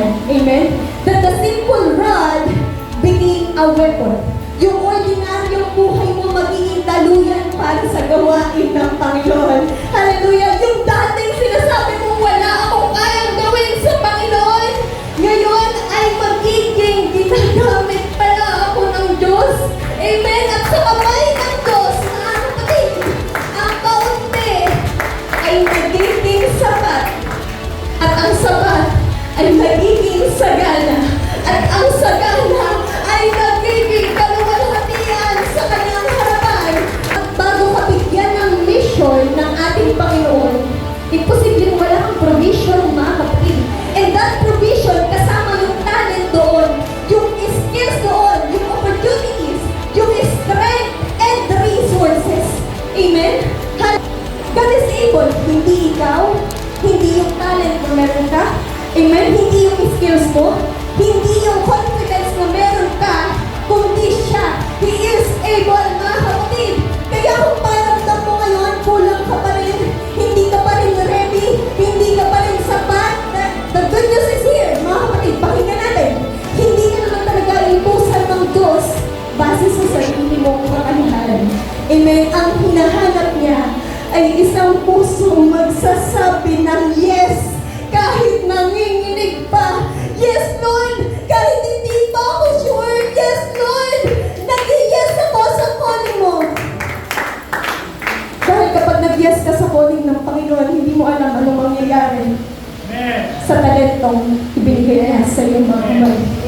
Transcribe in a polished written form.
kasabihan. Amen? That the simple rod became a weapon. Yung ordinaryong buhay mo magiging daluyan para sa gawain ng Panginoon. Hallelujah! Yung dating sinasabi mo, wala akong kayang gawin sa Panginoon, ngayon ay magiging ginagamit pala ako ng Diyos. Amen? At sa kamay ng Diyos, mga kapatid, ang kaunti ay nagiging sapat. At ang sapat ay nagiging sagana. At ang sagana ay nagiging kaluwalhatian sa kanyang harapan. At bago ka bigyan ng mission ng ating Panginoon, imposibleng wala kang provision, mga kapatid. And that provision, kasama yung talent doon, yung skills doon, yung opportunities, yung strength and resources. Amen? God is able. Hindi ikaw, hindi yung talent na meron ka, amen? Hindi yung skills mo, hindi yung confidence na meron ka, kundi siya. He is able, mga kapatid. Kaya kung paramdam mo ngayon, kulang ka pa rin, hindi ka pa rin ready, hindi ka pa rin sapat, the good news is here, mga kapatid, pakinggan natin. Hindi ka naman talaga ipusan ng Diyos base sa sarili mong kakalihanan. Amen? Ang hinahanap niya ay isang pusong magsasabi ng yes, kahit nanginginig pa. Yes, Lord! Kahit hindi pa ako sure. Yes, Lord! Nag-yes ako sa calling mo. Dahil kapag nag-yes ka sa calling ng Panginoon, hindi mo alam anong mangyayari sa talentong ibinigay niya sa iyong mga kamay.